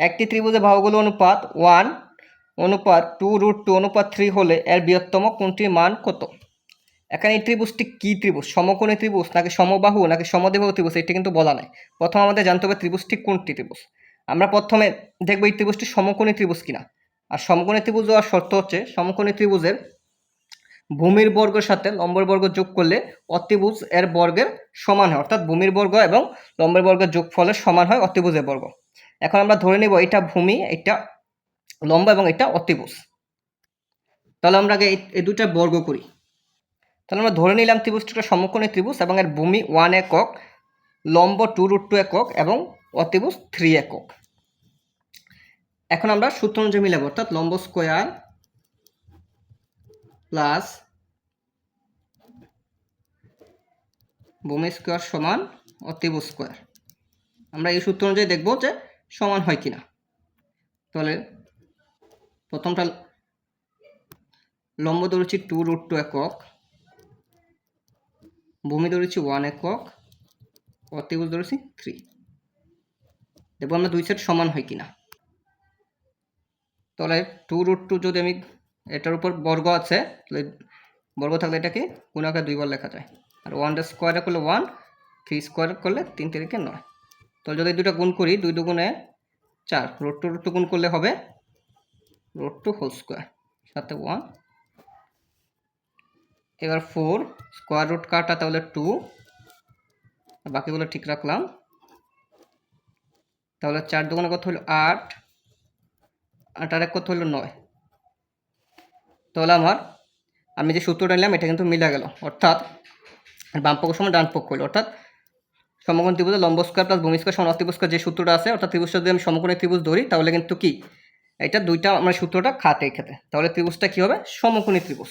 একটি ত্রিভুজের বাহুগুলো অনুপাত 1:2√2:3 হলে এর বৃহত্তম কোণটির মান কত? এখানে এই ত্রিভুজটি কী ত্রিভুজ? সমকোণী ত্রিভুজ নাকি সমবাহু নাকি সমদ্বিবাহু ত্রিভুজ? এটি কিন্তু বলা নাই। প্রথমে আমাদের জানতে হবে ত্রিভুজটি কোনটি ত্রিভুজ। আমরা প্রথমে দেখব এই ত্রিভুজটি সমকোণী ত্রিভুজ কিনা। আর সমকোণী ত্রিভুজ হওয়ার শর্ত হচ্ছে সমকোণী ত্রিভুজের ভূমির বর্গের সাথে লম্বের বর্গ যোগ করলে অতিভুজ এর বর্গের সমান হয়, অর্থাৎ ভূমির বর্গ এবং লম্বের বর্গের যোগফলের সমান হয় অতিভুজের বর্গ। এখন আমরা ধরে নেব এটা ভূমি, এটা লম্ব এবং এটা অতিভুজ। তাহলে আমরা আগে এই দুটার বর্গ করি। তাহলে আমরা ধরে নিলাম ত্রিভুজটি একটা সমকোণী ত্রিভুজ এবং এর ভূমি 1 একক, লম্ব 2√2 একক এবং অতিভুজ 3 একক। এখন আমরা সূত্র অনুযায়ী মিলাবো, অর্থাৎ লম্ব স্কোয়ার প্লাস ভূমি স্কোয়ার সমান অতিভুজ স্কোয়ার। আমরা এই সূত্র অনুযায়ী দেখব যে সমান হয় কিনা। তাহলে প্রথমটা লম্ব ধরেছি 2√2 একক, ভূমি ধরেছি 1 একক, অতিভুজ ধরেছি 3। দেখবো আমরা দুই সেট সমান হয় কিনা। তাহলে 2√2 যদি আমি এটার উপর বর্গ আছে, তাহলে বর্গ থাকলে এটাকে গুণাকারে 2 বার লেখা যায়। আর 1 স্কোয়ারে করলে 1, 3 স্কোয়ার করলে 3 3 9। তাহলে যদি দুটো গুণ করি 2 2 4, √2 গুণ করলে হবে √2 হোল স্কোয়ার সাথে 1। এবার 4 স্কোয়ার রুট কাটা, তাহলে 2, বাকিগুলো ঠিক রাখলাম। তাহলে 4 2 কত হলো 8, 8 আর 1 কত হলো 9। তাহলে আমি যে সূত্রটা নিলাম এটা কিন্তু মিলে গেল, অর্থাৎ বাম পক্ষ সমান ডান পক্ষ হলো, অর্থাৎ সমকোণ ত্রিভুজের লম্ব স্কোয়ার প্লাস ভূমি স্কোয়ার সমান অতিভুজ স্কোয়ার যে সূত্রটা আছে, অর্থাৎ ত্রিভুজটা যদি আমি সমকোণী ত্রিভুজ ধরি তাহলে কিন্তু কি এটা দুইটা আমার সূত্রটা খাটে এই ক্ষেত্রে। তাহলে ত্রিভুজটা কি হবে? সমকোণী ত্রিভুজ।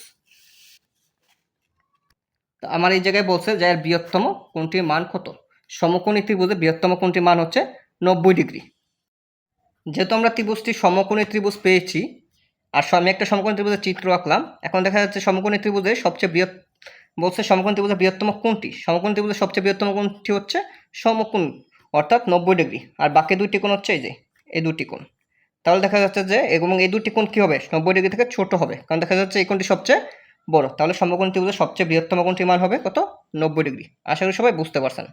তো আমার এই জায়গায় বলছে যে এর বৃহত্তম কোণটির মান কত। সমকোণী ত্রিভুজের বৃহত্তম কোণটির মান হচ্ছে 90 ডিগ্রি। যেহেতু আমরা ত্রিভুজটি সমকোণী ত্রিভুজ পেয়েছি আর আমি একটা সমকোণী ত্রিভুজের চিত্র আঁকলাম, এখন দেখা যাচ্ছে সমকোণী ত্রিভুজের সবচেয়ে বলছে সমকোণ ত্রিভুজের বৃহত্তম কোণটি। সমকোণ ত্রিভুজের সবচেয়ে বৃহত্তম কোণটি হচ্ছে সমকোণ, অর্থাৎ 90 ডিগ্রি। আর বাকি দুইটি কোণ হচ্ছে এই দুটি কোণ। তাহলে দেখা যাচ্ছে যে এবং এই দুটি কোণ কী হবে? 90 ডিগ্রি থেকে ছোট হবে, কারণ দেখা যাচ্ছে এই কোণটি সবচেয়ে বড়। তাহলে সমকোণ ত্রিভুজের সবচেয়ে বৃহত্তম কোণটির মান হবে কত? 90 ডিগ্রি। আশা করি সবাই বুঝতে পারছেন।